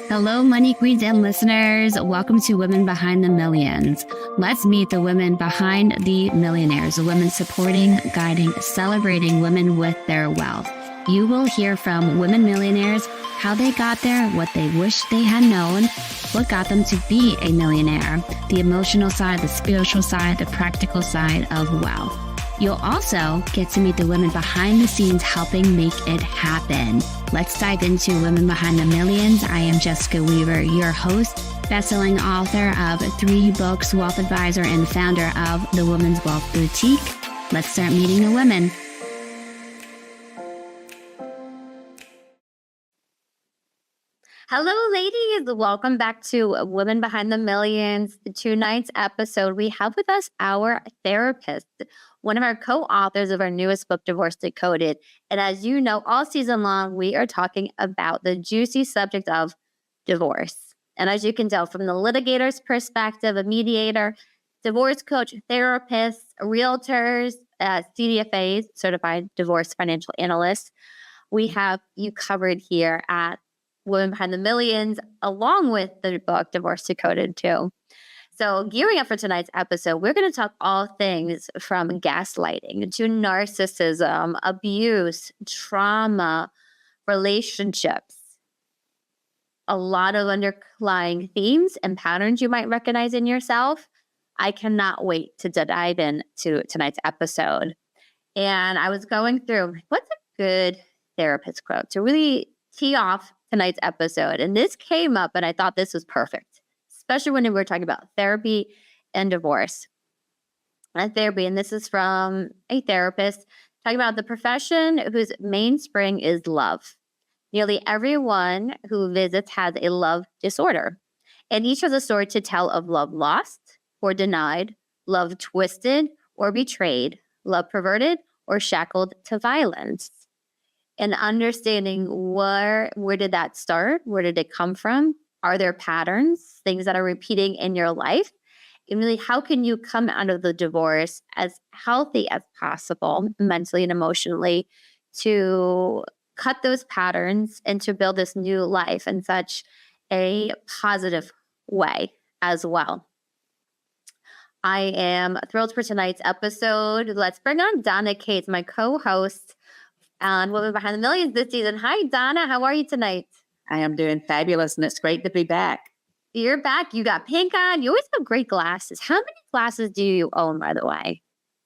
Hello, Money Queens and listeners. Welcome to Women Behind the Millions. Let's meet the women behind the millionaires, the women supporting, guiding, celebrating women with their wealth. You will hear from women millionaires, how they got there, what they wish they had known, what got them to be a millionaire, the emotional side, the spiritual side, the practical side of wealth. You'll also get to meet the women behind the scenes helping make it happen. Let's dive into Women Behind the Millions. I am Jessica Weaver, your host, best-selling author of 3 books, wealth advisor, and founder of the Women's Wealth Boutique. Let's start meeting the women. Hello, ladies. Welcome back to Women Behind the Millions. Tonight's episode, we have with us our therapist, one of our co-authors of our newest book, Divorce Decoded. And as you know, all season long, we are talking about the juicy subject of divorce. And as you can tell from the litigator's perspective, a mediator, divorce coach, therapists, realtors, CDFAs, certified divorce financial analysts, we have you covered here at Women Behind the Millions, along with the book Divorce Decoded too. So gearing up for tonight's episode, we're going to talk all things from gaslighting to narcissism, abuse, trauma, relationships. A lot of underlying themes and patterns you might recognize in yourself. I cannot wait to dive into tonight's episode. And I was going through, what's a good therapist quote to really tee off tonight's episode. And this came up and I thought this was perfect, especially when we were talking about therapy and divorce. And this is from a therapist talking about the profession whose mainspring is love. Nearly everyone who visits has a love disorder, and each has a story to tell of love lost or denied, love twisted or betrayed, love perverted or shackled to violence. And understanding where did that start? Where did it come from? Are there patterns, things that are repeating in your life? And really, how can you come out of the divorce as healthy as possible, mentally and emotionally, to cut those patterns and to build this new life in such a positive way as well? I am thrilled for tonight's episode. Let's bring on Donna Cates, my co-host on Women Behind the Millions this season. Hi, Donna. How are you tonight? I am doing fabulous, and it's great to be back. You're back. You got pink on. You always have great glasses. How many glasses do you own, by the way?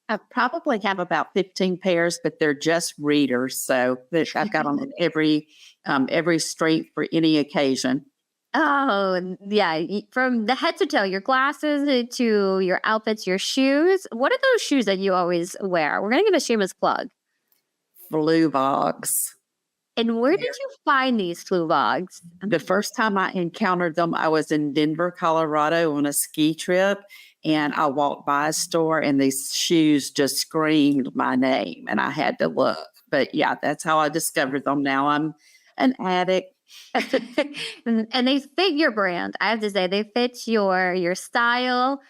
I probably have about 15 pairs, but they're just readers. So I've got them in every street for any occasion. Oh, yeah. From the head to toe, your glasses to your outfits, your shoes. What are those shoes that you always wear? We're going to give a shameless plug. Fluvogs. And where did you find these Fluvogs? The first time I encountered them, I was in Denver, Colorado on a ski trip, and I walked by a store and these shoes just screamed my name and I had to look. But yeah, that's how I discovered them. Now I'm an addict. And they fit your brand. I have to say, they fit your style.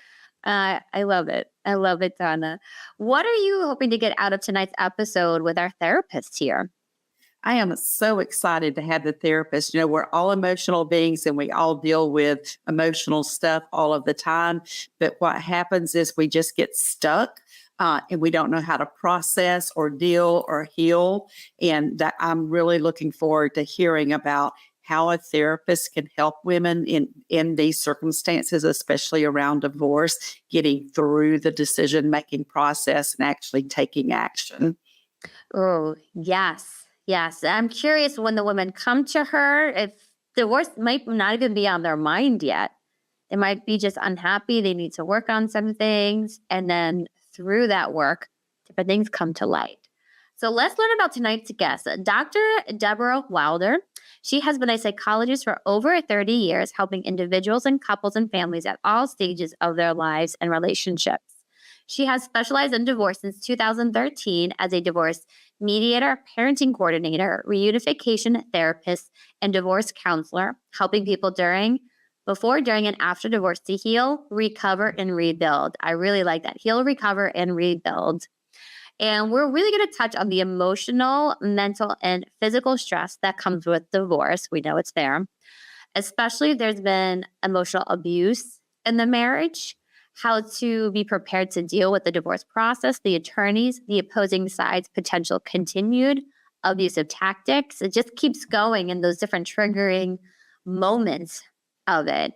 I love it. I love it, Donna. What are you hoping to get out of tonight's episode with our therapist here? I am so excited to have the therapist. You know, we're all emotional beings and we all deal with emotional stuff all of the time. But what happens is we just get stuck and we don't know how to process or deal or heal. And that I'm really looking forward to hearing about how a therapist can help women in these circumstances, especially around divorce, getting through the decision-making process and actually taking action. Oh, yes. Yes. I'm curious when the women come to her, if divorce might not even be on their mind yet. They might be just unhappy. They need to work on some things. And then through that work, different things come to light. So let's learn about tonight's guest, Dr. Deborah Wilder. She has been a psychologist for over 30 years, helping individuals and couples and families at all stages of their lives and relationships. She has specialized in divorce since 2013 as a divorce mediator, parenting coordinator, reunification therapist, and divorce counselor, helping people before, during, and after divorce to heal, recover, and rebuild. I really like that. Heal, recover, and rebuild. And we're really going to touch on the emotional, mental, and physical stress that comes with divorce. We know it's there. especially if there's been emotional abuse in the marriage, how to be prepared to deal with the divorce process, the attorneys, the opposing sides, potential continued abusive tactics. It just keeps going in those different triggering moments of it.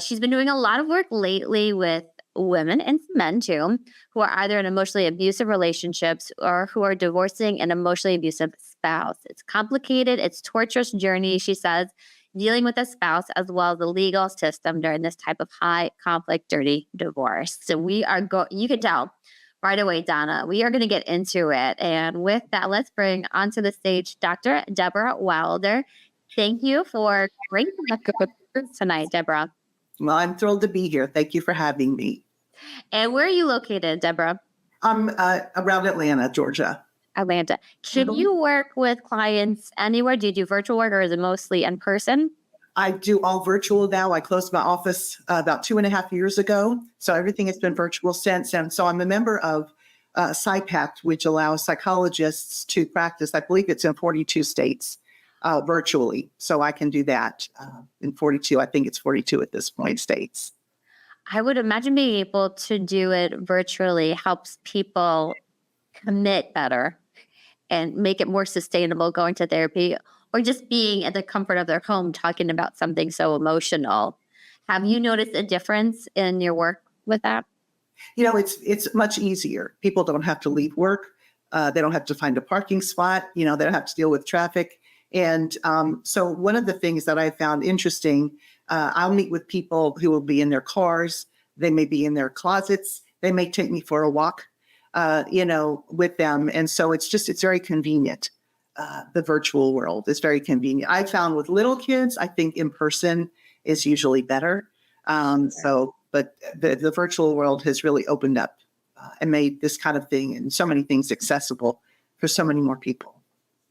She's been doing a lot of work lately with women and men too, who are either in emotionally abusive relationships or who are divorcing an emotionally abusive spouse. It's complicated, it's torturous journey, she says, dealing with a spouse as well as the legal system during this type of high conflict, dirty divorce. So you can tell right away, Donna, we are going to get into it. And with that, let's bring onto the stage Dr. Deborah Wilder. Thank you for bringing us tonight, Deborah. Well, I'm thrilled to be here. Thank you for having me. And where are you located, Deborah? I'm around Atlanta, Georgia. Atlanta. Should you work with clients anywhere? Do you do virtual work or is it mostly in person? I do all virtual now. I closed my office about 2.5 years ago. So everything has been virtual since. And so I'm a member of SIPAC, which allows psychologists to practice, I believe it's in 42 states virtually. So I can do that in 42. I think it's 42 at this point, states. I would imagine being able to do it virtually helps people commit better and make it more sustainable going to therapy or just being at the comfort of their home talking about something so emotional. Have you noticed a difference in your work with that? You know, it's much easier. People don't have to leave work. They don't have to find a parking spot. You know, they don't have to deal with traffic. And so one of the things that I found interesting, I'll meet with people who will be in their cars. They may be in their closets. They may take me for a walk, with them. And so it's very convenient. The virtual world is very convenient. I found with little kids, I think in person is usually better. But the virtual world has really opened up and made this kind of thing and so many things accessible for so many more people.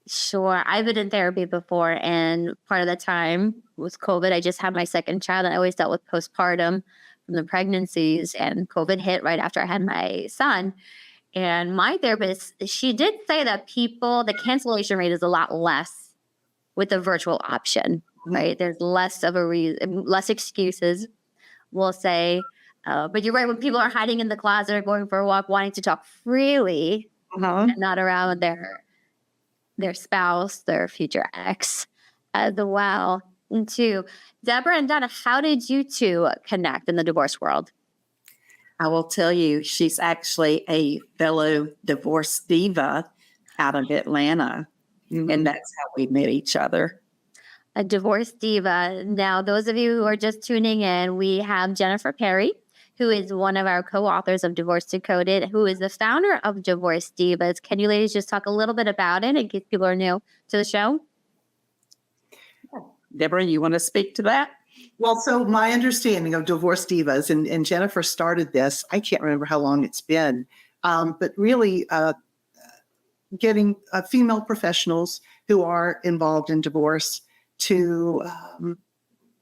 Sure. I've been in therapy before, and part of the time was COVID. I just had my second child, and I always dealt with postpartum from the pregnancies, and COVID hit right after I had my son. And my therapist, she did say that the cancellation rate is a lot less with the virtual option, right? There's less of less excuses, we'll say. But you're right, when people are hiding in the closet or going for a walk, wanting to talk freely and not around their spouse, their future ex as well. And two, Deborah and Donna, how did you two connect in the divorce world? I will tell you, she's actually a fellow divorce diva out of Atlanta. Mm-hmm. And that's how we met each other. A divorce diva. Now, those of you who are just tuning in, we have Jennifer Perry, who is one of our co-authors of Divorce Decoded, who is the founder of Divorce Divas. Can you ladies just talk a little bit about it in case people are new to the show? Deborah, you want to speak to that? Well, so my understanding of Divorce Divas, and Jennifer started this, I can't remember how long it's been, but really getting female professionals who are involved in divorce to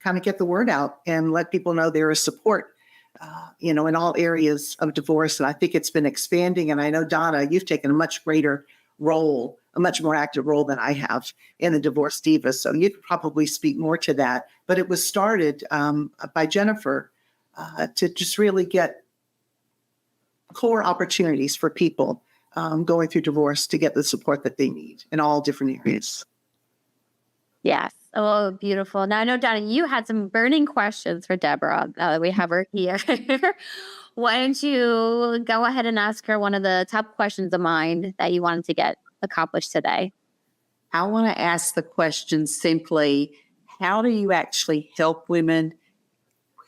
kind of get the word out and let people know there is support, in all areas of divorce. And I think it's been expanding. And I know, Donna, you've taken a much greater role, a much more active role than I have in the Divorce Divas. So you could probably speak more to that. But it was started by Jennifer to just really get core opportunities for people going through divorce to get the support that they need in all different areas. Yes. Oh, beautiful. Now, I know, Donna, you had some burning questions for Deborah. We have her here. Why don't you go ahead and ask her one of the top questions of mine that you wanted to get accomplished today? I want to ask the question simply, how do you actually help women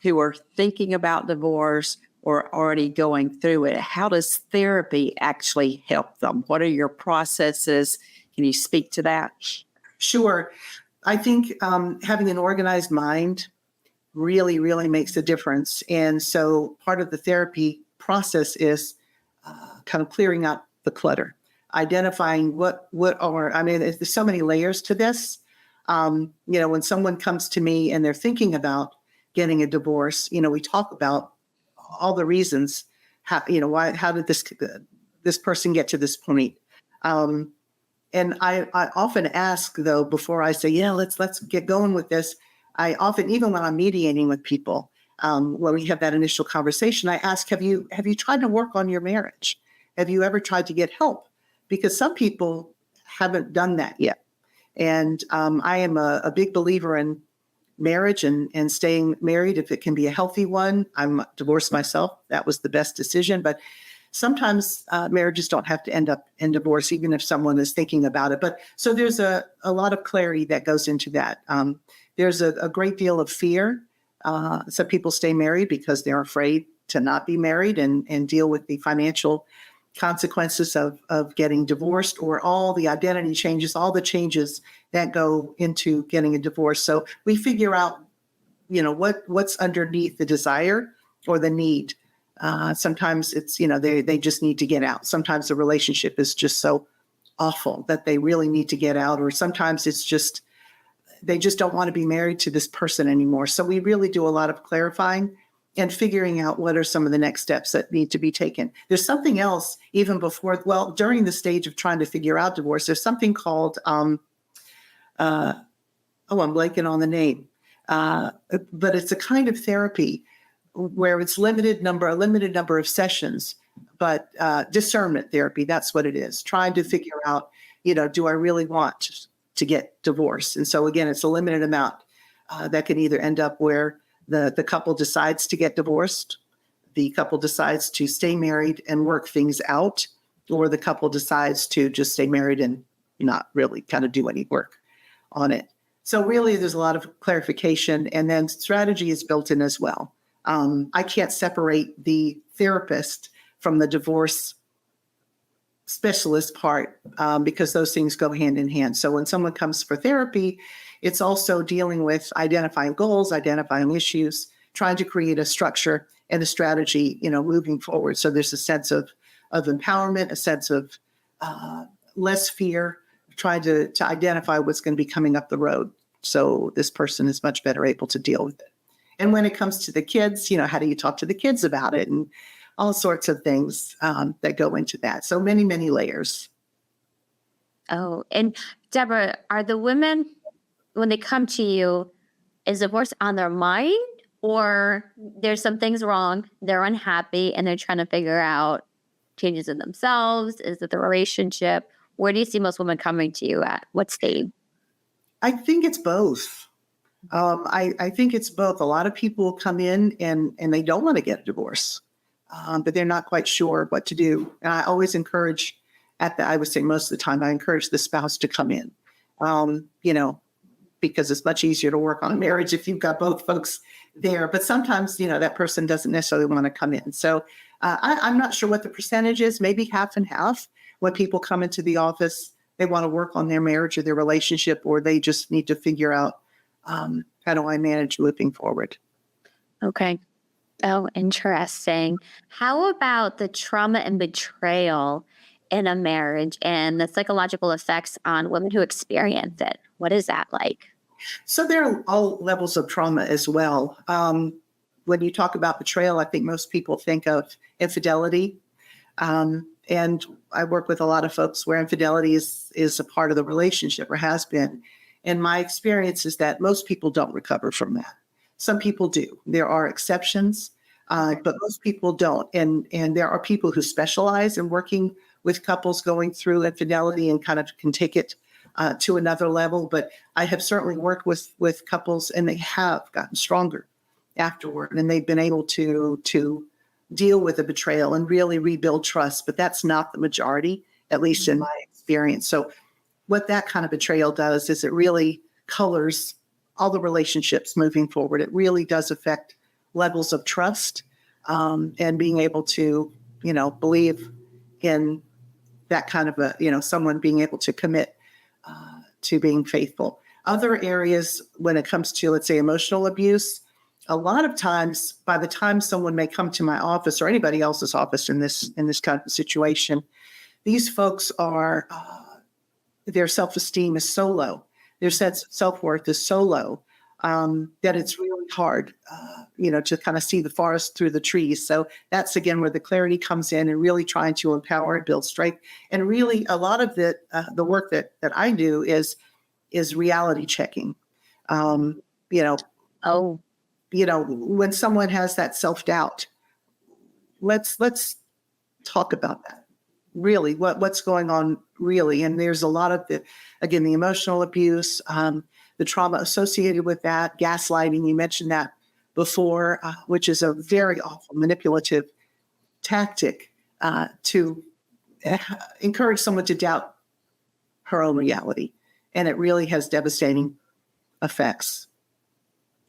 who are thinking about divorce or already going through it? How does therapy actually help them? What are your processes? Can you speak to that? Sure. I think having an organized mind really, really makes a difference. And so part of the therapy process is kind of clearing out the clutter, identifying there's so many layers to this. When someone comes to me and they're thinking about getting a divorce, we talk about all the reasons, how did this person get to this point? And I often ask, though, before I say, let's get going with this, I often, even when I'm mediating with people, when we have that initial conversation, I ask, have you tried to work on your marriage? Have you ever tried to get help? Because some people haven't done that yet. And I am a big believer in marriage and staying married if it can be a healthy one. I'm divorced myself. That was the best decision. But sometimes marriages don't have to end up in divorce, even if someone is thinking about it. But so there's a lot of clarity that goes into that. There's a great deal of fear. Some people stay married because they're afraid to not be married and deal with the financial consequences of getting divorced, or all the identity changes, all the changes that go into getting a divorce. So we figure out, what's underneath the desire or the need. Sometimes it's, they just need to get out. Sometimes the relationship is just so awful that they really need to get out, or sometimes it's just, they just don't want to be married to this person anymore. So we really do a lot of clarifying and figuring out what are some of the next steps that need to be taken. There's something else even before, during the stage of trying to figure out divorce, there's something called, I'm blanking on the name, but it's a kind of therapy where it's a limited number of sessions, but discernment therapy, that's what it is. Trying to figure out, do I really want to get divorced? And so again, it's a limited amount that can either end up where the couple decides to get divorced, the couple decides to stay married and work things out, or the couple decides to just stay married and not really kind of do any work on it. So really, there's a lot of clarification, and then strategy is built in as well. I can't separate the therapist from the divorce specialist part because those things go hand in hand. So when someone comes for therapy, it's also dealing with identifying goals, identifying issues, trying to create a structure and a strategy, moving forward. So there's a sense of empowerment, a sense of less fear, trying to identify what's going to be coming up the road. So this person is much better able to deal with it. And when it comes to the kids, how do you talk to the kids about it? And all sorts of things that go into that. So many, many layers. Oh, and Deborah, are the women, when they come to you, is divorce on their mind, or there's some things wrong, they're unhappy, and they're trying to figure out changes in themselves? Is it the relationship? Where do you see most women coming to you at? What stage? I think it's both. I think it's both. A lot of people come in and they don't want to get a divorce, but they're not quite sure what to do. And I always encourage, I would say most of the time, I encourage the spouse to come in, because it's much easier to work on a marriage if you've got both folks there. But sometimes, that person doesn't necessarily want to come in. So I'm not sure what the percentage is, maybe half and half. When people come into the office, they want to work on their marriage or their relationship, or they just need to figure out, how do I manage moving forward? Okay. Oh, interesting. How about the trauma and betrayal in a marriage and the psychological effects on women who experience it? What is that like? So there are all levels of trauma as well. When you talk about betrayal, I think most people think of infidelity. And I work with a lot of folks where infidelity is a part of the relationship, or has been. And my experience is that most people don't recover from that. Some people do. There are exceptions, but most people don't. And there are people who specialize in working with couples going through infidelity and kind of can take it to another level. But I have certainly worked with couples, and they have gotten stronger afterward, and they've been able to deal with the betrayal and really rebuild trust. But that's not the majority, at least in my experience. So what that kind of betrayal does is it really colors all the relationships moving forward. It really does affect levels of trust, and being able to, believe in that kind of someone being able to commit to being faithful. Other areas, when it comes to, let's say, emotional abuse, a lot of times, by the time someone may come to my office or anybody else's office in this kind of situation, these folks are, their self-esteem is so low, their sense of self-worth is so low, that it's really hard, to kind of see the forest through the trees. So that's, again, where the clarity comes in, and really trying to empower and build strength. And really, a lot of the work that I do is reality checking. you know, Oh, when someone has that self-doubt, let's talk about that. Really, what's going on really? And there's a lot of the emotional abuse, the trauma associated with that, gaslighting. You mentioned that before, which is a very awful manipulative tactic to encourage someone to doubt her own reality. And it really has devastating effects.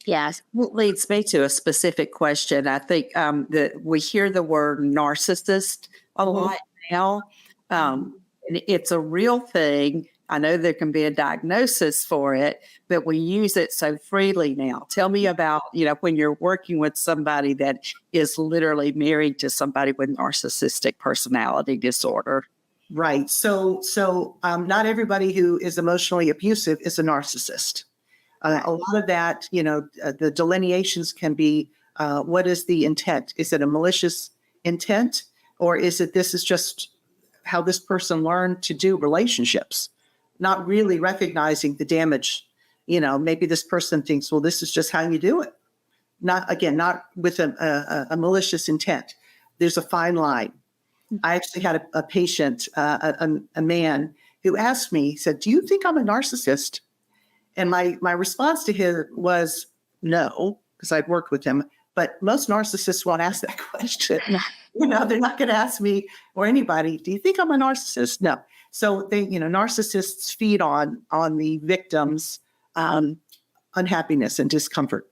yes. Well, leads me to a specific question. I think that we hear the word narcissist a lot now. And it's a real thing. I know there can be a diagnosis for it, but we use it so freely now. Tell me about, when you're working with somebody that is literally married to somebody with narcissistic personality disorder. Right. So not everybody who is emotionally abusive is a narcissist. A lot of that, the delineations can be, what is the intent? Is it a malicious intent, or is it this is just how this person learned to do relationships, not really recognizing the damage? Maybe this person thinks, well, this is just how you do it. Not with a malicious intent. There's a fine line. I actually had a patient, a man who asked me, he said, "Do you think I'm a narcissist?" And my response to him was no, because I'd worked with him. But most narcissists won't ask that question. They're not going to ask me or anybody, "Do you think I'm a narcissist?" No. So they, narcissists feed on the victim's unhappiness and discomfort.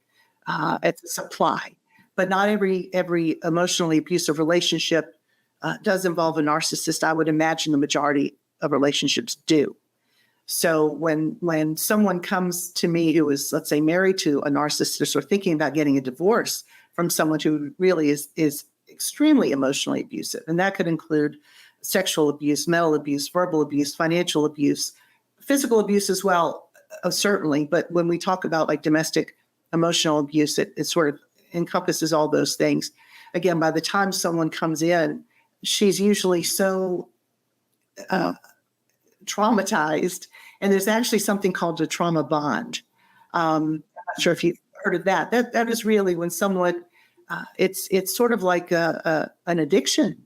It's a supply. But not every emotionally abusive relationship does involve a narcissist. I would imagine the majority of relationships do. So when someone comes to me who is, let's say, married to a narcissist or thinking about getting a divorce from someone who really is extremely emotionally abusive, and that could include sexual abuse, mental abuse, verbal abuse, financial abuse, physical abuse as well, certainly. But when we talk about like domestic emotional abuse, it sort of encompasses all those things. Again, by the time someone comes in, she's usually so traumatized, and there's actually something called a trauma bond. I'm not sure if you've heard of that. That is really when someone, it's sort of like an addiction.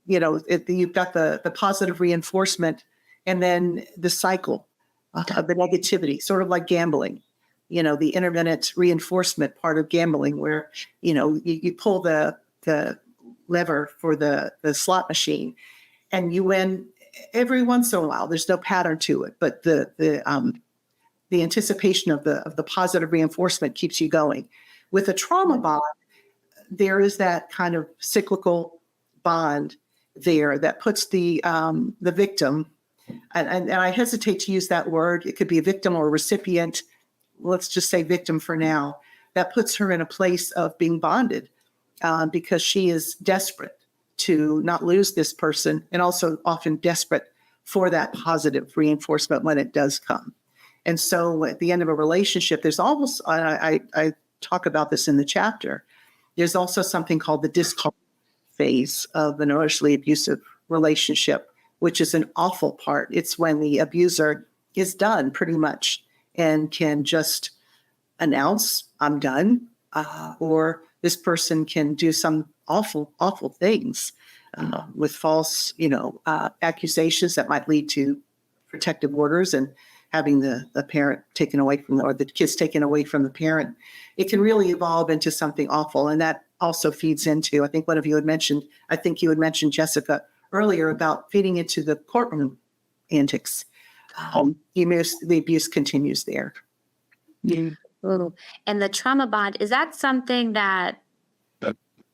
You've got the positive reinforcement, and then the cycle of the negativity, sort of like gambling. The intermittent reinforcement part of gambling, where you pull the lever for the slot machine, and you win every once in a while. There's no pattern to it, but the anticipation of the positive reinforcement keeps you going. With a trauma bond, there is that kind of cyclical bond there that puts the victim, and I hesitate to use that word. It could be a victim or a recipient. Let's just say victim for now. That puts her in a place of being bonded because she is desperate to not lose this person, and also often desperate for that positive reinforcement when it does come. And so at the end of a relationship, there's almost, I talk about this in the chapter, there's also something called the discard phase of an emotionally abusive relationship, which is an awful part. It's when the abuser is done pretty much and can just announce, "I'm done," or this person can do some awful, awful things with false, accusations that might lead to protective orders and having the parent taken away from, or the kids taken away from the parent. It can really evolve into something awful. And that also feeds into, I think one of you had mentioned, Jessica, earlier, about feeding into the courtroom antics. The abuse continues there. Ooh. And the trauma bond, is that something that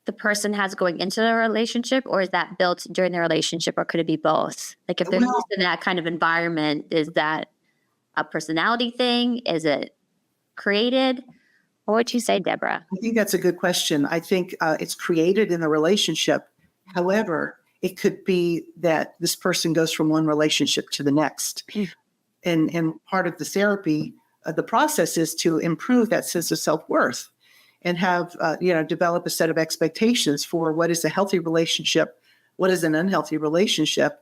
the person has going into the relationship, or is that built during the relationship, or could it be both? Like if they're used to that kind of environment, is that a personality thing? Is it created? What would you say, Deborah? I think that's a good question. I think it's created in the relationship. However, it could be that this person goes from one relationship to the next. And part of the therapy, the process is to improve that sense of self-worth and have, develop a set of expectations for what is a healthy relationship, what is an unhealthy relationship.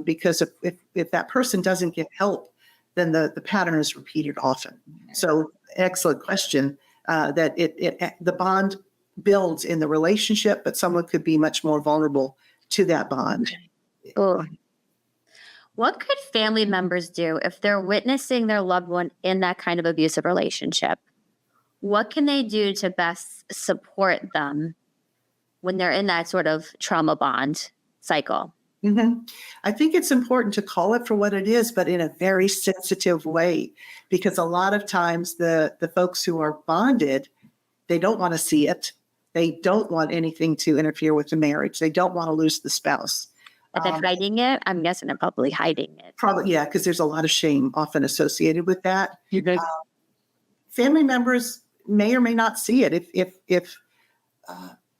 Because if that person doesn't get help, then the pattern is repeated often. So excellent question. That the bond builds in the relationship, but someone could be much more vulnerable to that bond. Oh. What could family members do if they're witnessing their loved one in that kind of abusive relationship? What can they do to best support them when they're in that sort of trauma bond cycle? Mm-hmm. I think it's important to call it for what it is, but in a very sensitive way, because a lot of times the folks who are bonded, they don't want to see it. They don't want anything to interfere with the marriage. They don't want to lose the spouse. Are they hiding it? I'm guessing they're probably hiding it. Probably, yeah, because there's a lot of shame often associated with that. Family members may or may not see it. If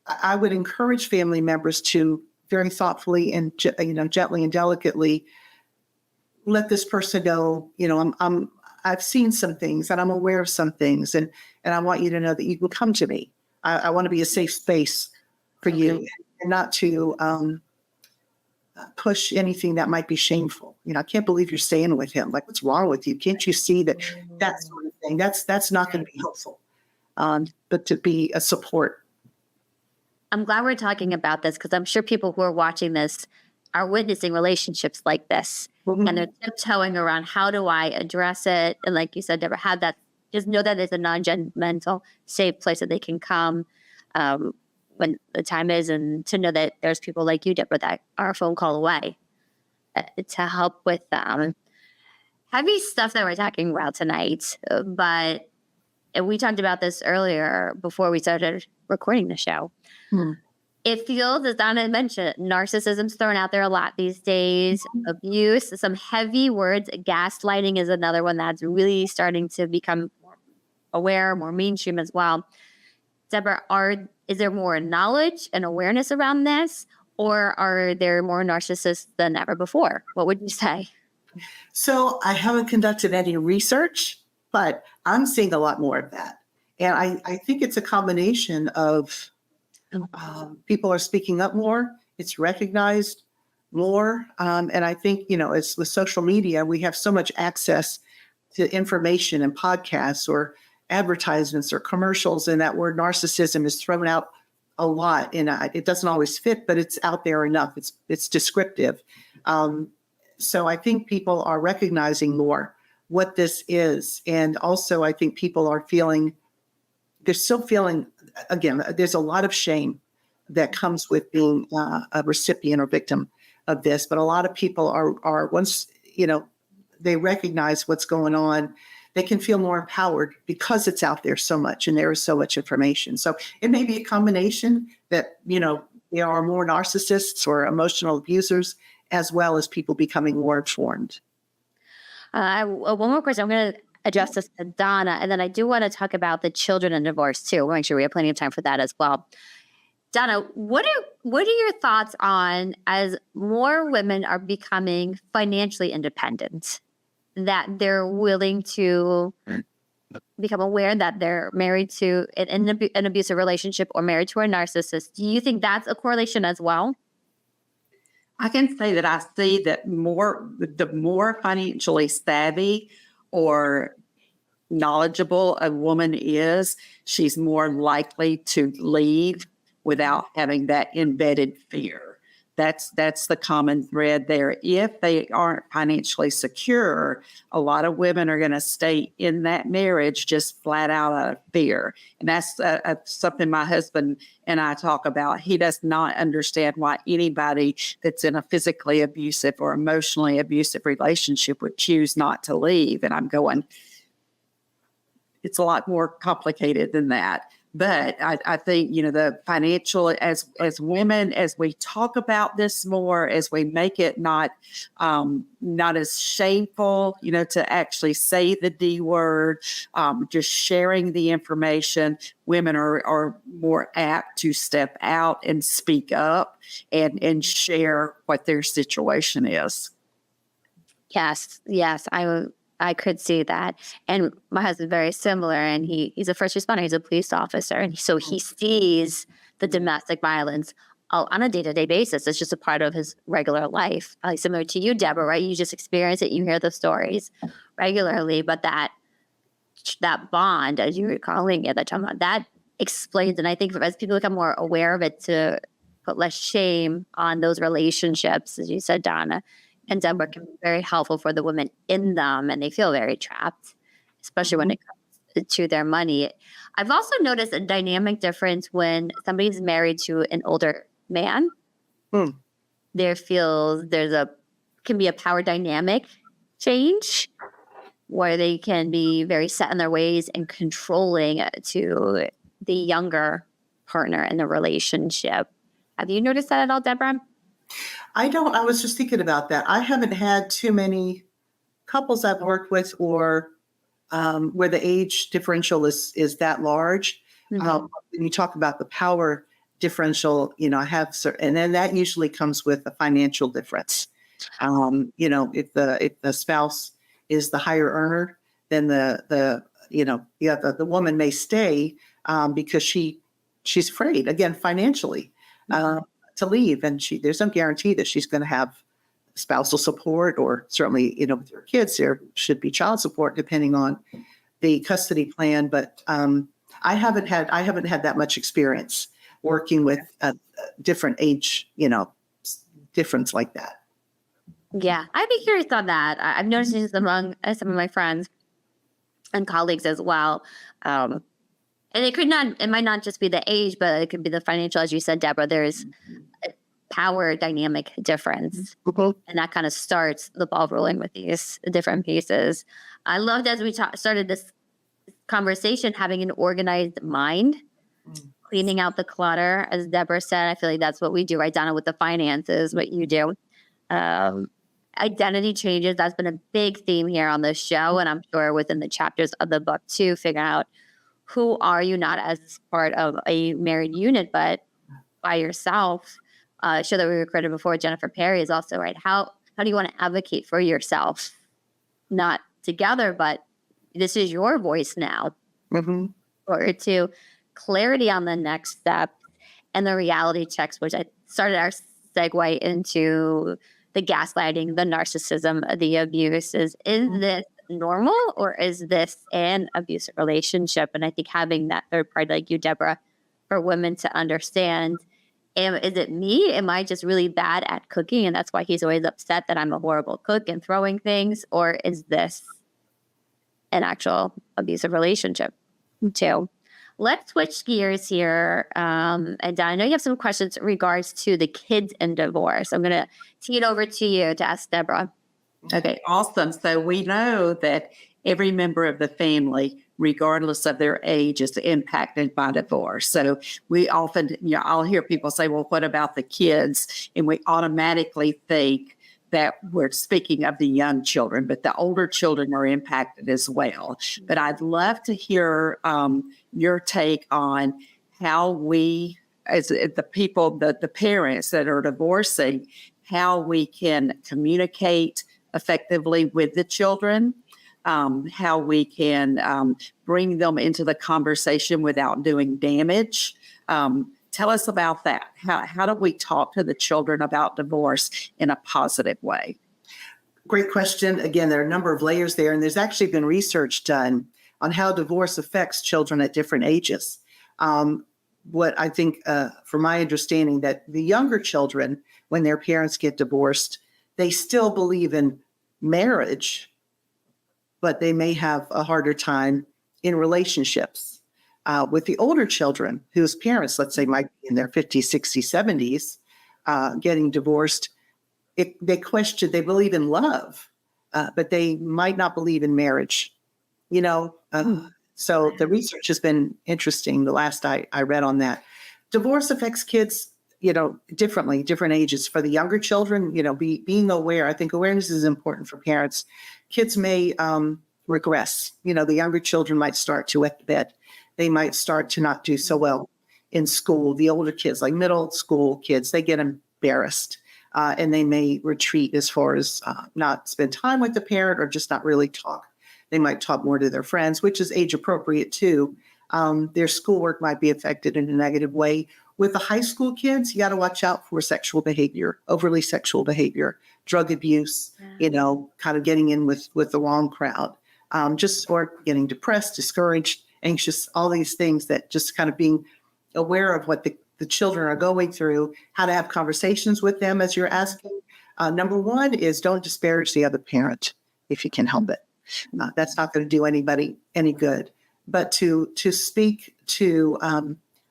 I would encourage family members to very thoughtfully and gently and delicately let this person know, I've seen some things and I'm aware of some things, and I want you to know that you can come to me. I want to be a safe space for you, and not to push anything that might be shameful. I can't believe you're staying with him. Like, what's wrong with you? Can't you see that sort of thing? That's not going to be helpful. But to be a support. I'm glad we're talking about this, because I'm sure people who are watching this are witnessing relationships like this, and they're tiptoeing around, how do I address it? And like you said, Deborah, have that, just know that it's a non-judgmental, safe place that they can come when the time is, and to know that there's people like you, Deborah, that are a phone call away to help with heavy stuff that we're talking about tonight. But we talked about this earlier before we started recording the show. It feels, as Donna mentioned, narcissism's thrown out there a lot these days. Abuse, some heavy words. Gaslighting is another one that's really starting to become more aware, more mainstream as well. Deborah, is there more knowledge and awareness around this, or are there more narcissists than ever before? What would you say? So I haven't conducted any research, but I'm seeing a lot more of that. And I think it's a combination of people are speaking up more, it's recognized more. And I think, it's with social media, we have so much access to information and podcasts or advertisements or commercials, and that word narcissism is thrown out a lot. And it doesn't always fit, but it's out there enough. It's descriptive. So I think people are recognizing more what this is. And also I think people are they're still feeling, again, there's a lot of shame that comes with being a recipient or victim of this. But a lot of people are once, they recognize what's going on, they can feel more empowered because it's out there so much and there is so much information. So it may be a combination that, there are more narcissists or emotional abusers, as well as people becoming more informed. One more question. I'm going to address this to Donna, and then I do want to talk about the children and divorce too. We'll make sure we have plenty of time for that as well. Donna, what are your thoughts on, as more women are becoming financially independent, that they're willing to become aware that they're married to an abusive relationship or married to a narcissist? Do you think that's a correlation as well? I can say that I see that the more financially savvy or knowledgeable a woman is, she's more likely to leave without having that embedded fear. That's the common thread there. If they aren't financially secure, a lot of women are going to stay in that marriage just flat out of fear. And that's something my husband and I talk about. He does not understand why anybody that's in a physically abusive or emotionally abusive relationship would choose not to leave. And I'm going, it's a lot more complicated than that. But I think, the financial, as women, as we talk about this more, as we make it not as shameful, to actually say the D word, just sharing the information, women are more apt to step out and speak up and share what their situation is. Yes, I could see that. And my husband's very similar, and he's a first responder. He's a police officer. And so he sees the domestic violence on a day-to-day basis. It's just a part of his regular life. Similar to you, Deborah, right? You just experience it. You hear the stories regularly, but that bond, as you were calling it, that explains. And I think as people become more aware of it, to put less shame on those relationships, as you said, Donna and Deborah, can be very helpful for the women in them, and they feel very trapped, especially when it comes to their money. I've also noticed a dynamic difference when somebody's married to an older man. There can be a power dynamic change where they can be very set in their ways and controlling to the younger partner in the relationship. Have you noticed that at all, Deborah? I don't. I was just thinking about that. I haven't had too many couples I've worked with or where the age differential is that large. When you talk about the power differential, I have certain, and then that usually comes with a financial difference. If the spouse is the higher earner, then the woman may stay because she's afraid, again, financially, to leave, and there's no guarantee that she's going to have spousal support, or certainly, with her kids, there should be child support depending on the custody plan. But I haven't had that much experience working with a different age, difference like that. Yeah, I'd be curious on that. I've noticed this among some of my friends and colleagues as well. And it might not just be the age, but it could be the financial, as you said, Deborah. There's a power dynamic difference. And that kind of starts the ball rolling with these different pieces. I loved, as we started this conversation, having an organized mind, cleaning out the clutter. As Deborah said, I feel like that's what we do, right, Donna, with the finances, what you do. Identity changes, that's been a big theme here on this show, and I'm sure within the chapters of the book too. Figure out, who are you, not as part of a married unit, but by yourself. Show that we recorded before, Jennifer Perry, is also right. How do you want to advocate for yourself? Not together, but this is your voice now. Or to clarity on the next step, and the reality checks, which I started our segue into the gaslighting, the narcissism, the abuse. Is this normal, or is this an abusive relationship? And I think having that third party like you, Deborah, for women to understand, is it me? Am I just really bad at cooking, and that's why he's always upset that I'm a horrible cook and throwing things? Or is this an actual abusive relationship too? Let's switch gears here. And Donna, I know you have some questions in regards to the kids in divorce. I'm going to tee it over to you to ask Deborah. Okay, awesome. So we know that every member of the family, regardless of their age, is impacted by divorce. So we often, I'll hear people say, well, what about the kids? And we automatically think that we're speaking of the young children, but the older children are impacted as well. But I'd love to hear your take on how we, as the people, the parents that are divorcing, how we can communicate effectively with the children, how we can bring them into the conversation without doing damage. Tell us about that. How do we talk to the children about divorce in a positive way? Great question. Again, there are a number of layers there, and there's actually been research done on how divorce affects children at different ages. What I think, from my understanding, that the younger children, when their parents get divorced, they still believe in marriage, but they may have a harder time in relationships. With the older children whose parents, let's say, might be in their 50s, 60s, 70s, getting divorced, they believe in love, but they might not believe in marriage, So the research has been interesting. The last I read on that. Divorce affects kids, differently, different ages. For the younger children, being aware, I think awareness is important for parents. Kids may regress. The younger children might start to wet the bed. They might start to not do so well in school. The older kids, like middle school kids, they get embarrassed and they may retreat as far as not spend time with the parent or just not really talk. They might talk more to their friends, which is age appropriate too. Their schoolwork might be affected in a negative way. With the high school kids, you got to watch out for sexual behavior, overly sexual behavior, drug abuse, kind of getting in with the wrong crowd, or getting depressed, discouraged, anxious, all these things that just kind of being aware of what the children are going through, how to have conversations with them as you're asking. Number one is don't disparage the other parent if you can help it. That's not going to do anybody any good. But to speak to,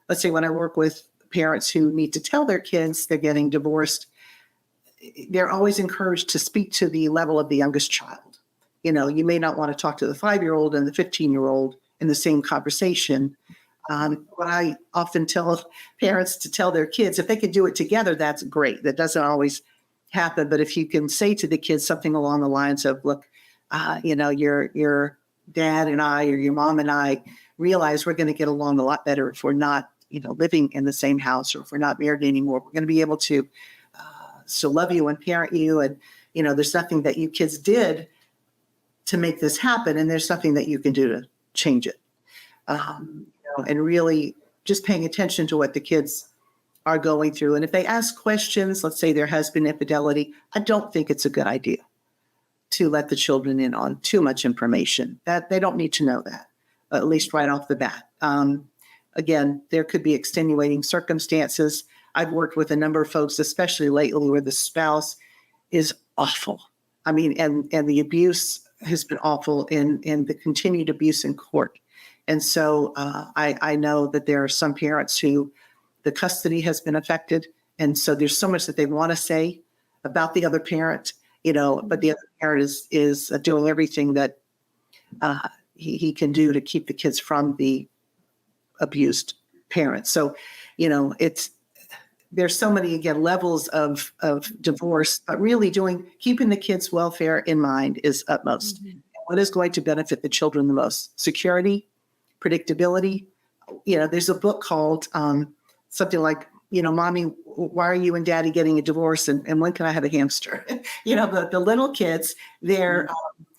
let's say when I work with parents who need to tell their kids they're getting divorced, they're always encouraged to speak to the level of the youngest child. You may not want to talk to the 5-year-old and the 15-year-old in the same conversation. What I often tell parents to tell their kids, if they can do it together, that's great. That doesn't always happen. But if you can say to the kids something along the lines of, look, your dad and I, or your mom and I, realize we're going to get along a lot better if we're not, living in the same house, or if we're not married anymore. We're going to be able to still love you and parent you. And, there's nothing that you kids did to make this happen. And there's nothing that you can do to change it. And really just paying attention to what the kids are going through. And if they ask questions, let's say there has been infidelity, I don't think it's a good idea to let the children in on too much information. That they don't need to know that, at least right off the bat. Again, there could be extenuating circumstances. I've worked with a number of folks, especially lately, where the spouse is awful. I mean, and the abuse has been awful, and the continued abuse in court. And so I know that there are some parents who the custody has been affected. And so there's so much that they want to say about the other parent, but the other parent is doing everything that he can do to keep the kids from the abused parent. So, there's so many, again, levels of divorce, but really keeping the kids' welfare in mind is utmost. Mm-hmm. What is going to benefit the children the most? Security, predictability. There's a book called something like, Mommy, why are you and Daddy getting a divorce? And when can I have a hamster? The little kids, their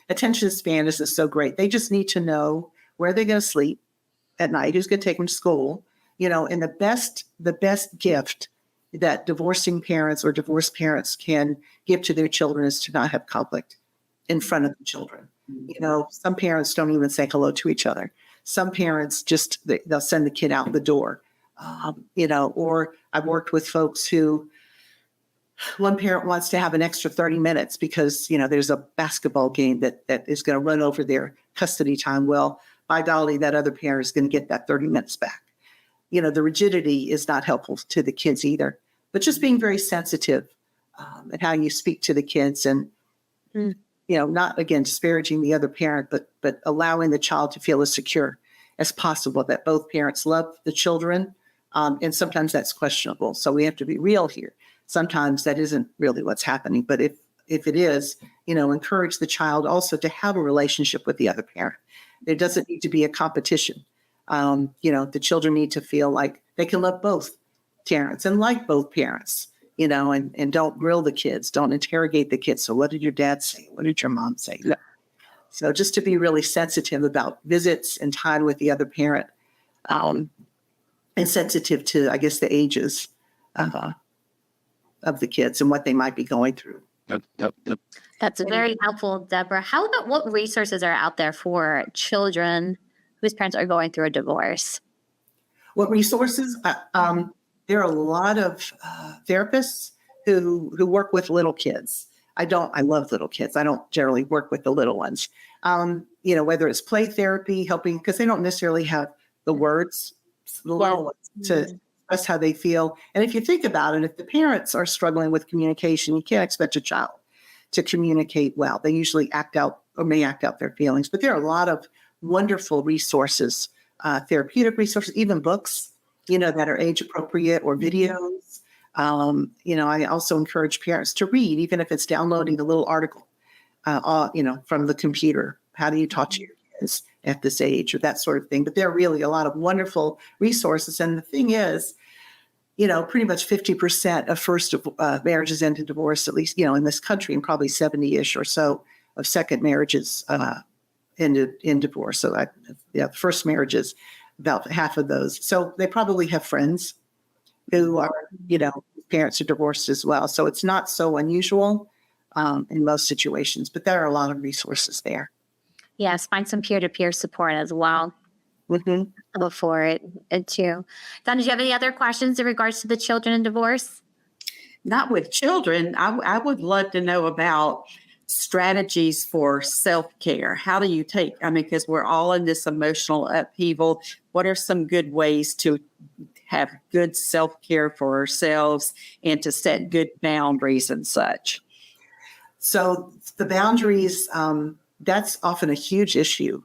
attention span isn't so great. They just need to know where they're going to sleep at night, who's going to take them to school, and the best gift that divorcing parents or divorced parents can give to their children is to not have conflict in front of the children. Some parents don't even say hello to each other. Some parents they'll send the kid out the door, or I've worked with folks who one parent wants to have an extra 30 minutes because, there's a basketball game that is going to run over their custody time. Well, by golly, that other parent is going to get that 30 minutes back. The rigidity is not helpful to the kids either, but just being very sensitive at how you speak to the kids and, not, again, disparaging the other parent, but allowing the child to feel as secure as possible, that both parents love the children. And sometimes that's questionable. So we have to be real here. Sometimes that isn't really what's happening. But if it is, encourage the child also to have a relationship with the other parent. There doesn't need to be a competition. The children need to feel like they can love both parents and like both parents, and don't grill the kids, don't interrogate the kids. So what did your dad say? What did your mom say? No. So just to be really sensitive about visits and time with the other parent, and sensitive to, I guess, the ages of the kids and what they might be going through. Yep. That's very helpful, Deborah. How about what resources are out there for children whose parents are going through a divorce? What resources? There are a lot of therapists who work with little kids. I love little kids. I don't generally work with the little ones. Whether it's play therapy, helping, because they don't necessarily have the words, the little ones, to express how they feel. And if you think about it, if the parents are struggling with communication, you can't expect a child to communicate well. They usually act out or may act out their feelings. But there are a lot of wonderful resources, therapeutic resources, even books, that are age appropriate, or videos. I also encourage parents to read, even if it's downloading a little article, from the computer. How do you talk to your kids at this age, or that sort of thing? But there are really a lot of wonderful resources. And the thing is, pretty much 50% of first marriages end in divorce, at least, in this country, and probably 70-ish or so of second marriages ended in divorce. So first marriages, about half of those. So they probably have friends who are, parents are divorced as well. So it's not so unusual in most situations, but there are a lot of resources there. Yes, find some peer-to-peer support as well before it too. Donna, do you have any other questions in regards to the children and divorce? Not with children. I would love to know about strategies for self-care. How do you because we're all in this emotional upheaval. What are some good ways to have good self-care for ourselves and to set good boundaries and such? So the boundaries, that's often a huge issue.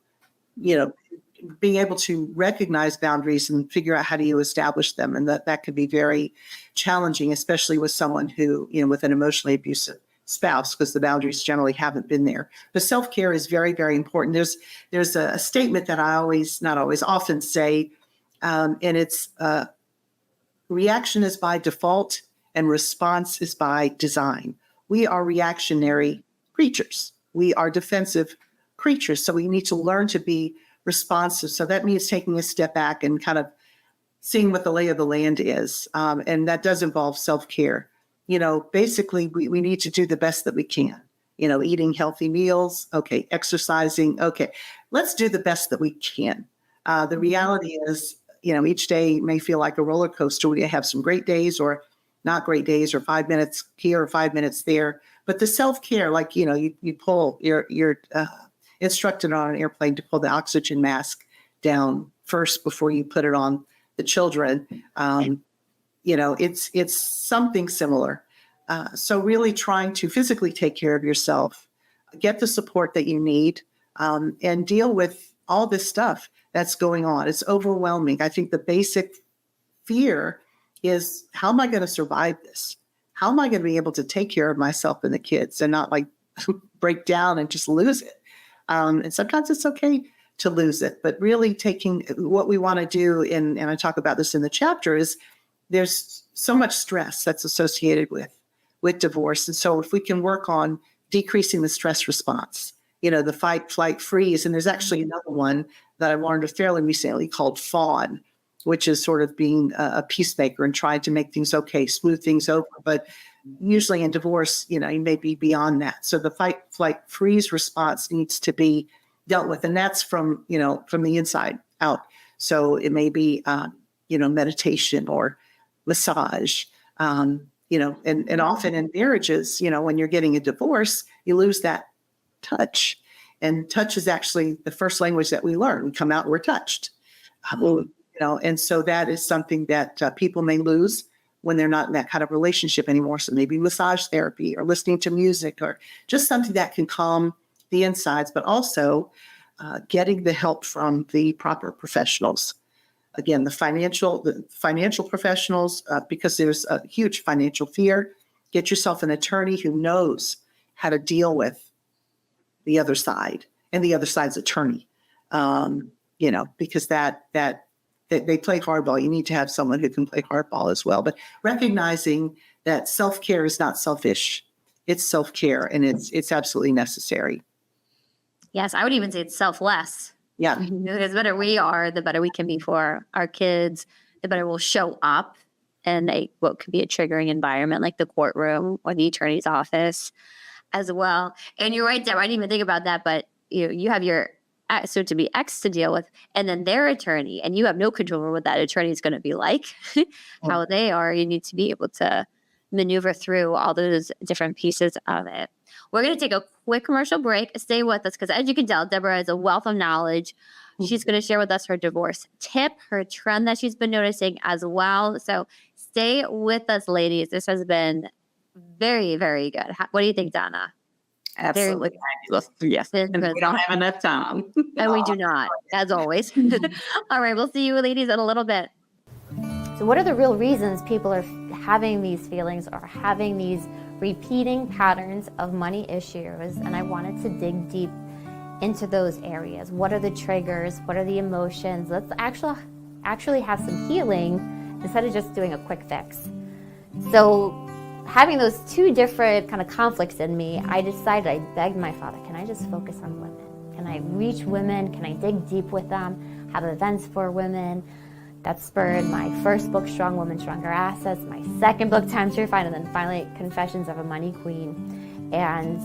Being able to recognize boundaries and figure out how do you establish them. And that can be very challenging, especially with someone who, with an emotionally abusive spouse, because the boundaries generally haven't been there. But self-care is very, very important. There's a statement that I often say, and it's reaction is by default and response is by design. We are reactionary creatures. We are defensive creatures. So we need to learn to be responsive. So that means taking a step back and kind of seeing what the lay of the land is. And that does involve self-care. Basically we need to do the best that we can, eating healthy meals. Okay. Exercising. Okay. Let's do the best that we can. The reality is, each day may feel like a roller coaster. We have some great days or not great days, or 5 minutes here or 5 minutes there. But the self-care, like, you pull you're instructed on an airplane to pull the oxygen mask down first before you put it on the children. It's something similar. So really trying to physically take care of yourself, get the support that you need, and deal with all this stuff that's going on. It's overwhelming. I think the basic fear is, how am I going to survive this? How am I going to be able to take care of myself and the kids and not break down and just lose it? And sometimes it's okay to lose it, but really taking what we want to do, and I talk about this in the chapter, is there's so much stress that's associated with divorce. And so if we can work on decreasing the stress response, the fight, flight, freeze, and there's actually another one that I learned fairly recently called fawn, which is sort of being a peacemaker and trying to make things okay, smooth things over. But usually in divorce, you may be beyond that. So the fight, flight, freeze response needs to be dealt with. And that's from the inside out. So it may be, meditation or massage, and often in marriages, when you're getting a divorce, you lose that touch. And touch is actually the first language that we learn. We come out and we're touched. And so that is something that people may lose when they're not in that kind of relationship anymore. So maybe massage therapy or listening to music or just something that can calm the insides, but also getting the help from the proper professionals. Again, the financial professionals, because there's a huge financial fear. Get yourself an attorney who knows how to deal with the other side and the other side's attorney, because that they play hardball. You need to have someone who can play hardball as well. But recognizing that self-care is not selfish. It's self-care, and it's absolutely necessary. Yes, I would even say it's selfless. Yeah. The better we are, the better we can be for our kids, the better we'll show up in what could be a triggering environment like the courtroom or the attorney's office as well. And you're right, Deborah, I didn't even think about that, but you have your soon-to-be ex to deal with, and then their attorney, and you have no control over what that attorney is going to be like, how they are. You need to be able to maneuver through all those different pieces of it. We're going to take a quick commercial break. Stay with us, because as you can tell, Deborah is a wealth of knowledge. She's going to share with us her divorce tip, her trend that she's been noticing as well. So stay with us, ladies. This has been very, very good. What do you think, Donna? Absolutely fabulous. Yes. And we don't have enough time. And we do not, as always. All right. We'll see you ladies in a little bit. So what are the real reasons people are having these feelings or having these repeating patterns of money issues? And I wanted to dig deep into those areas. What are the triggers? What are the emotions? Let's actually have some healing instead of just doing a quick fix. So having those two different kind of conflicts in me, I decided, I begged my father, can I just focus on women? Can I reach women? Can I dig deep with them? have events for women. That spurred my first book, Strong Woman, Stronger Assets, my second book, Time to Refine, and then finally Confessions of a Money Queen. And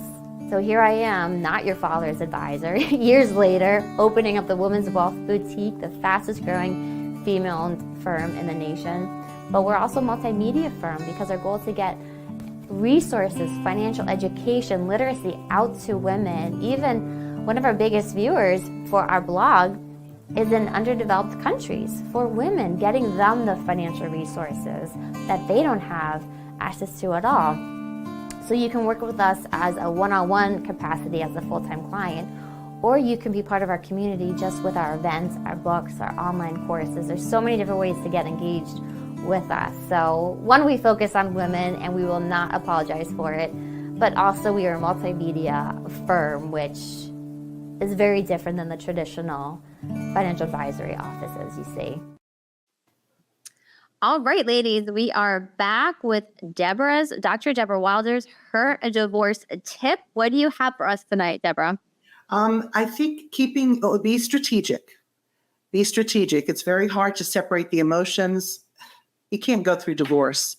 so here I am, not your father's advisor, years later, opening up the Women's Wealth Boutique, the fastest growing female-owned firm in the nation. But we're also a multimedia firm because our goal is to get resources, financial education, literacy out to women. Even one of our biggest viewers for our blog is in underdeveloped countries, for women, getting them the financial resources that they don't have access to at all. So you can work with us as a one-on-one capacity as a full-time client, or you can be part of our community just with our events, our books, our online courses. There's so many different ways to get engaged with us. So one, we focus on women and we will not apologize for it, but also we are a multimedia firm, which is very different than the traditional financial advisory offices you see. All right, ladies, we are back with Dr. Deborah Wilder's Her Divorce Tip. What do you have for us tonight, Deborah? I think be strategic. Be strategic. It's very hard to separate the emotions. You can't go through divorce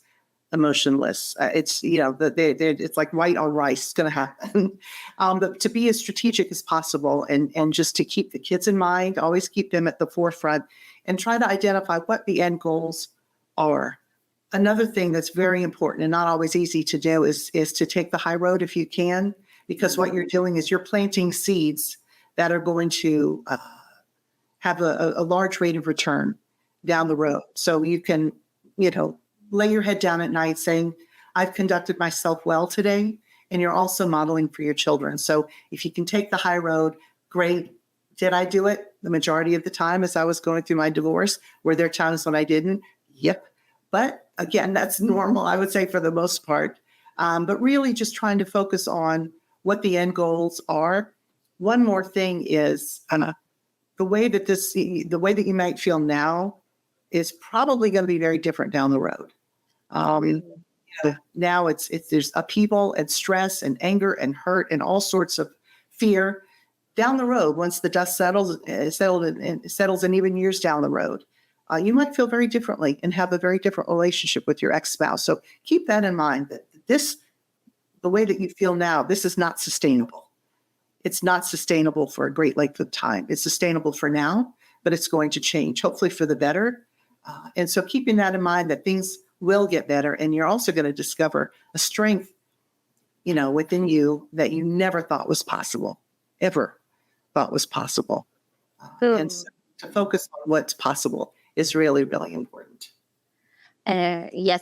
emotionless. It's, it's like white on rice. It's going to happen. But to be as strategic as possible and just to keep the kids in mind, always keep them at the forefront and try to identify what the end goals are. Another thing that's very important and not always easy to do is to take the high road if you can, because what you're doing is you're planting seeds that are going to have a large rate of return down the road. So you can, lay your head down at night saying, I've conducted myself well today, and you're also modeling for your children. So if you can take the high road, great. Did I do it the majority of the time as I was going through my divorce? Were there times when I didn't? Yep. But again, that's normal, I would say, for the most part. But really just trying to focus on what the end goals are. One more thing is the way that you might feel now is probably going to be very different down the road. Now there's upheaval and stress and anger and hurt and all sorts of fear. Down the road, once the dust settles and even years down the road, you might feel very differently and have a very different relationship with your ex-spouse. So keep that in mind, that the way that you feel now, this is not sustainable. It's not sustainable for a great length of time. It's sustainable for now, but it's going to change, hopefully for the better. And so keeping that in mind, that things will get better, and you're also going to discover a strength, within you that you never thought was possible, ever thought was possible. And so to focus on what's possible is really, really important. Yes,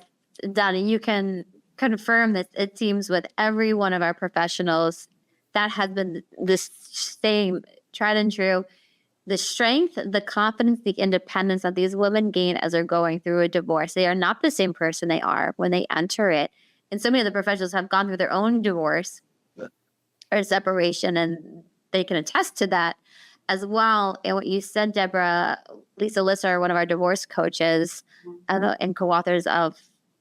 Donna, you can confirm that it seems with every one of our professionals, that has been the same tried and true. The strength, the confidence, the independence that these women gain as they're going through a divorce. They are not the same person they are when they enter it. And so many of the professionals have gone through their own divorce or separation, and they can attest to that as well. And what you said, Deborah, Lisa Lisser, one of our divorce coaches and co-authors of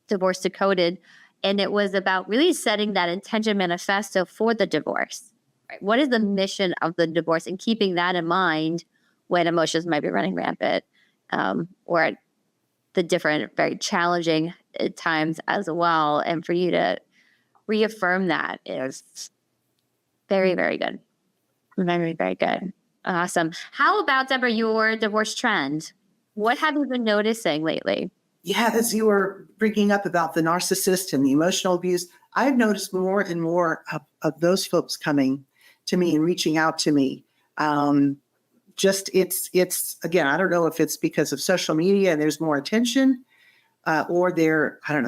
Divorce Decoded, and it was about really setting that intention manifesto for the divorce. Right? What is the mission of the divorce, and keeping that in mind when emotions might be running rampant, or the different, very challenging times as well. And for you to reaffirm that is very, very good. Very, very good. Awesome. How about, Deborah, your divorce trend? What have you been noticing lately? Yeah, as you were bringing up about the narcissist and the emotional abuse, I've noticed more and more of those folks coming to me and reaching out to me. It's again, I don't know if it's because of social media and there's more attention, or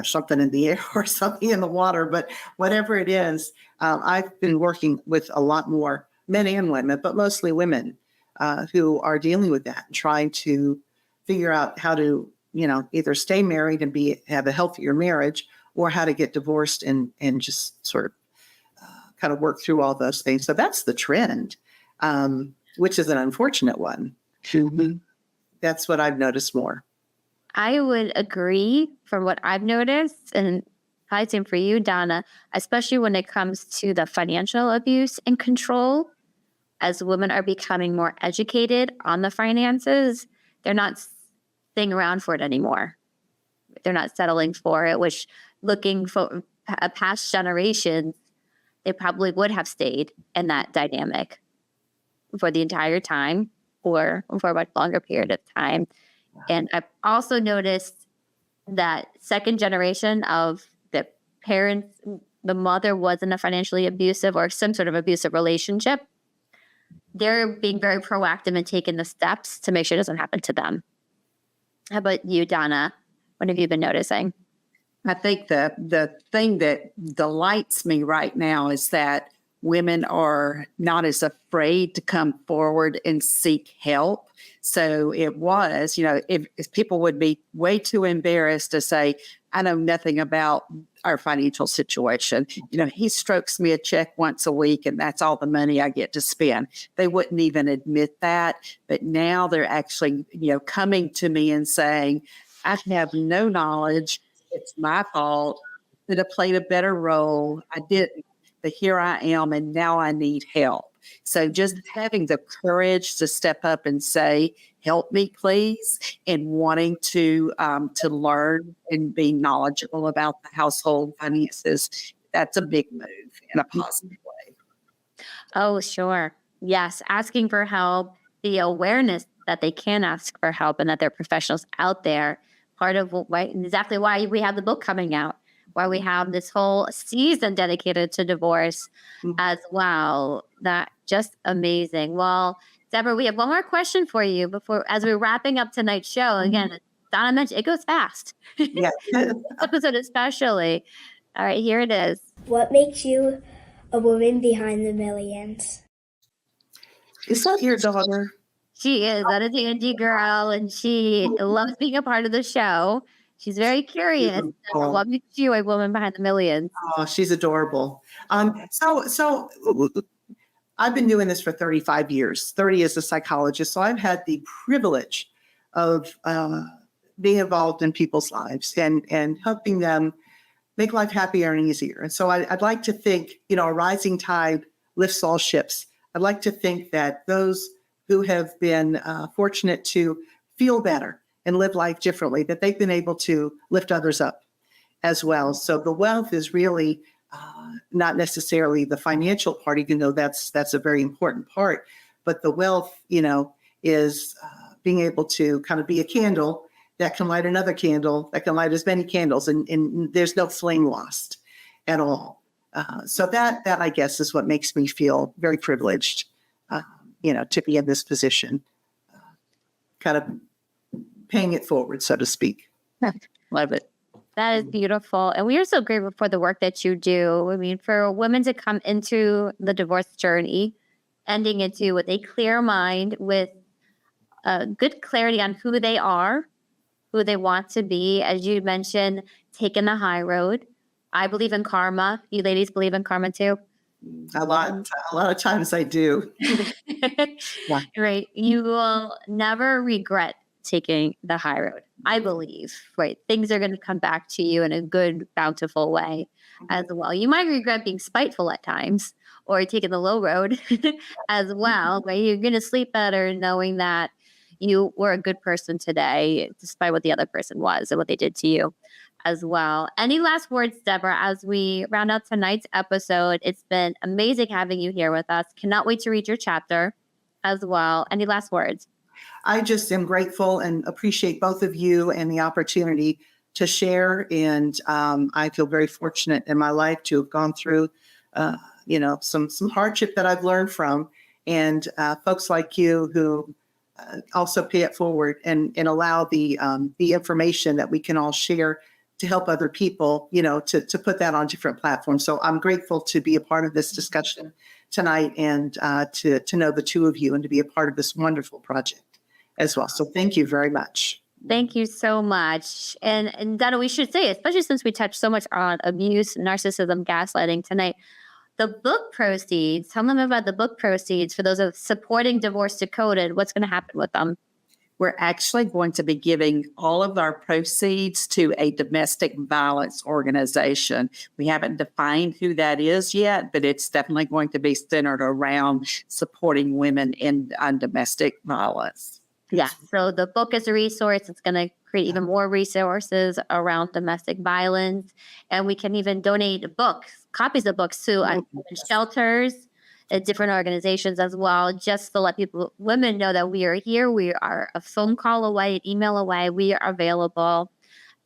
something in the air or something in the water, but whatever it is, I've been working with a lot more men and women, but mostly women, who are dealing with that and trying to figure out how to, either stay married and have a healthier marriage, or how to get divorced and just sort of kind of work through all those things. So that's the trend, which is an unfortunate one. Mm-hmm. That's what I've noticed more. I would agree from what I've noticed, and probably same for you, Donna, especially when it comes to the financial abuse and control. as women are becoming more educated on the finances, they're not staying around for it anymore. They're not settling for it, which looking for a past generations, they probably would have stayed in that dynamic for the entire time or for a much longer period of time. And I've also noticed that second generation of the parents, the mother wasn't a financially abusive or some sort of abusive relationship. They're being very proactive and taking the steps to make sure it doesn't happen to them. How about you, Donna? What have you been noticing? I think the thing that delights me right now is that women are not as afraid to come forward and seek help. So it was, if people would be way too embarrassed to say, I know nothing about our financial situation. He strokes me a check once a week and that's all the money I get to spend. They wouldn't even admit that. But now they're actually, coming to me and saying, I have no knowledge. It's my fault. Should have played a better role. I didn't. But here I am, and now I need help. So just having the courage to step up and say, help me, please, and wanting to learn and be knowledgeable about the household finances, that's a big move in a positive way. Oh, sure. Yes. Asking for help, the awareness that they can ask for help and that there are professionals out there. Part of exactly why we have the book coming out, why we have this whole season dedicated to divorce as well. That just amazing. Well, Deborah, we have one more question for you as we're wrapping up tonight's show. Again, Donna mentioned it goes fast. Yeah. Episode especially. All right, here it is. What makes you a woman behind the millions? Is that your daughter? She is. That is Angie girl, and she loves being a part of the show. She's very curious. What makes you a woman behind the millions? Oh, she's adorable. So I've been doing this for 35 years, 30 as a psychologist. So I've had the privilege of being involved in people's lives and helping them make life happier and easier. And so I'd like to think, a rising tide lifts all ships. I'd like to think that those who have been fortunate to feel better and live life differently, that they've been able to lift others up as well. So the wealth is really not necessarily the financial part, even though that's a very important part. But the wealth, is being able to kind of be a candle that can light another candle, that can light as many candles, and there's no flame lost at all. So that I guess is what makes me feel very privileged, to be in this position, kind of paying it forward, so to speak. Love it. That is beautiful. And we are so grateful for the work that you do. I mean, for women to come into the divorce journey, ending into with a clear mind, with good clarity on who they are, who they want to be. As you mentioned, taking the high road. I believe in karma. You ladies believe in karma too? A lot of times I do. Yeah. Right. You will never regret taking the high road. I believe, right? Things are going to come back to you in a good, bountiful way as well. You might regret being spiteful at times or taking the low road as well, right? You're going to sleep better knowing that you were a good person today, despite what the other person was and what they did to you as well. Any last words, Deborah, as we round out tonight's episode? It's been amazing having you here with us. Cannot wait to read your chapter as well. Any last words? I just am grateful and appreciate both of you and the opportunity to share. And I feel very fortunate in my life to have gone through, some hardship that I've learned from, and folks like you who also pay it forward and allow the information that we can all share to help other people, to put that on different platforms. So I'm grateful to be a part of this discussion tonight and to know the two of you and to be a part of this wonderful project as well. So thank you very much. Thank you so much. And Donna, we should say, especially since we touched so much on abuse, narcissism, gaslighting tonight, the book proceeds, tell them about the book proceeds for those of supporting Divorce Decoded. What's going to happen with them? we're actually going to be giving all of our proceeds to a domestic violence organization. We haven't defined who that is yet, but it's definitely going to be centered around supporting women on domestic violence. Yeah. So the book is a resource. It's going to create even more resources around domestic violence. And we can even donate books, copies of books to shelters, different organizations as well, just to let women know that we are here. We are a phone call away, an email away. We are available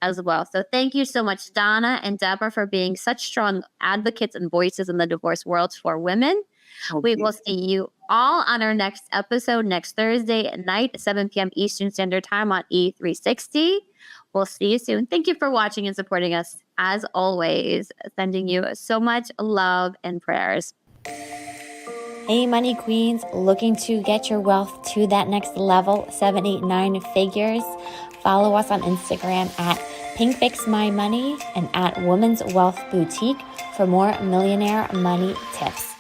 as well. So thank you so much, Donna and Deborah, for being such strong advocates and voices in the divorce world for women. We will see you all on our next episode next Thursday at night, 7 p.m. Eastern Standard Time on E360. We'll see you soon. Thank you for watching and supporting us. As always, sending you so much love and prayers. Hey, money queens, looking to get your wealth to that next level, 7, 8, 9 figures? Follow us on Instagram at PinkFixMyMoney and at Women's Wealth Boutique for more millionaire money tips.